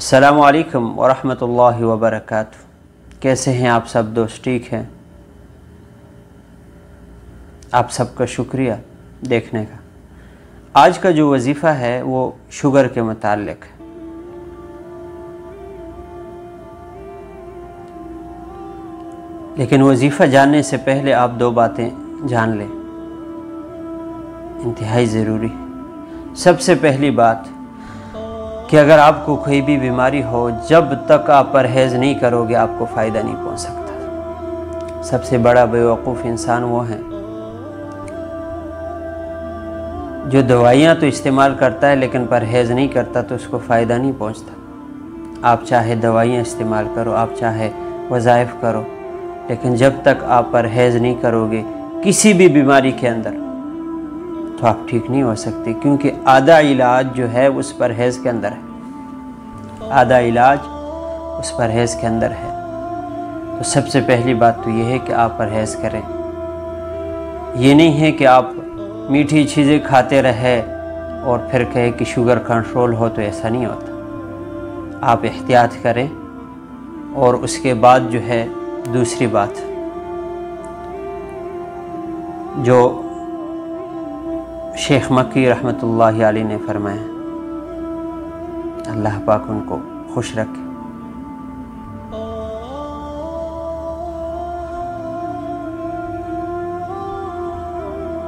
अस्सलामु अलैकुम वरहमतुल्लाहि वबरकातुहू। कैसे हैं आप सब दोस्त? ठीक हैं? आप सबका शुक्रिया देखने का। आज का जो वजीफ़ा है वो शुगर के मुताल्लिक़ है। लेकिन वजीफ़ा जानने से पहले आप दो बातें जान लें, इंतहाई ज़रूरी है। सबसे पहली बात कि अगर आपको कोई भी बीमारी हो, जब तक आप परहेज़ नहीं करोगे आपको फ़ायदा नहीं पहुंच सकता। सबसे बड़ा बेवकूफ़ इंसान वो है जो दवाइयाँ तो इस्तेमाल करता है लेकिन परहेज़ नहीं करता, तो उसको फ़ायदा नहीं पहुंचता। आप चाहे दवाइयाँ इस्तेमाल करो, आप चाहे वज़ाइफ करो, लेकिन जब तक आप परहेज़ नहीं करोगे किसी भी बीमारी के अंदर तो आप ठीक नहीं हो सकते, क्योंकि आधा इलाज जो है उस परहेज़ के अंदर है। आधा इलाज उस परहेज़ के अंदर है। तो सबसे पहली बात तो ये है कि आप परहेज़ करें। ये नहीं है कि आप मीठी चीज़ें खाते रहे और फिर कहे कि शुगर कंट्रोल हो, तो ऐसा नहीं होता। आप एहतियात करें। और उसके बाद जो है दूसरी बात जो शेख मक्की रहमतुल्लाहि अलैह ने फरमाया, अल्लाह पाक उनको खुश रखे,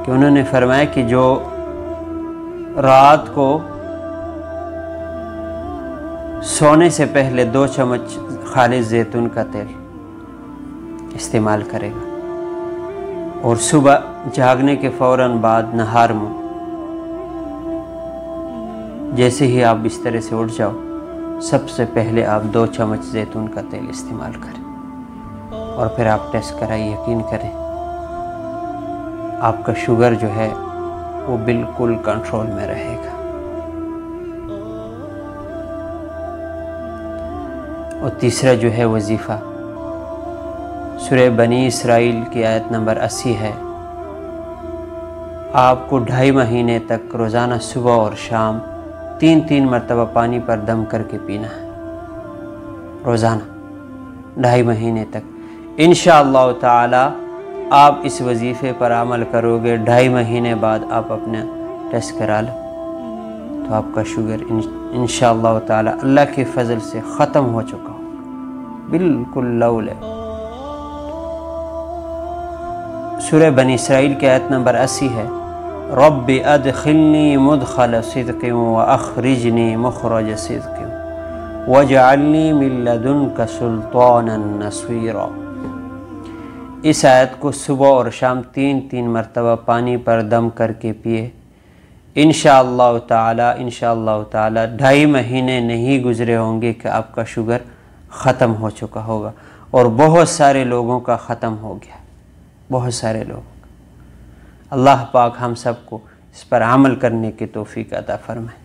कि उन्होंने फरमाया कि जो रात को सोने से पहले 2 चम्मच खालिस जैतून का तेल इस्तेमाल करेगा और सुबह जागने के फ़ौरन बाद नहार में जैसे ही आप बिस्तर से उठ जाओ, सबसे पहले आप 2 चम्मच जैतून का तेल इस्तेमाल करें और फिर आप टेस्ट कराइए। यकीन करें आपका शुगर जो है वो बिल्कुल कंट्रोल में रहेगा। और तीसरा जो है वजीफ़ा सूरह बनी इसराइल की आयत नंबर 80 है। आपको 2.5 महीने तक रोज़ाना सुबह और शाम 3-3 मरतबा पानी पर दम करके पीना है, रोज़ाना 2.5 महीने तक। इंशाअल्लाह ताला आप इस वजीफ़े पर अमल करोगे, 2.5 महीने बाद आप अपना टेस्ट करा लो, तो आपका शुगर इंशाअल्लाह ताला अल्लाह के फजल से ख़त्म हो चुका होगा, बिल्कुल लौल है। सूरह बनी इसराइल की आयत नंबर 80 है, रब्बि अदखिलनी मुदखल सिद्क़िन व अखरिजनी मुखरज सिद्क़िन वजअलनी मिन लदुनका सुल्तानन नसीरा। इस आयत को सुबह और शाम 3-3 मरतबा पानी पर दम करके पिए। इंशाअल्लाह ताला 2.5 महीने नहीं गुज़रे होंगे कि आपका शुगर ख़त्म हो चुका होगा। और बहुत सारे लोगों का ख़त्म हो गया, बहुत सारे लोग। अल्लाह पाक हम सबको इस पर अमल करने की तौफीक अता फरमाए।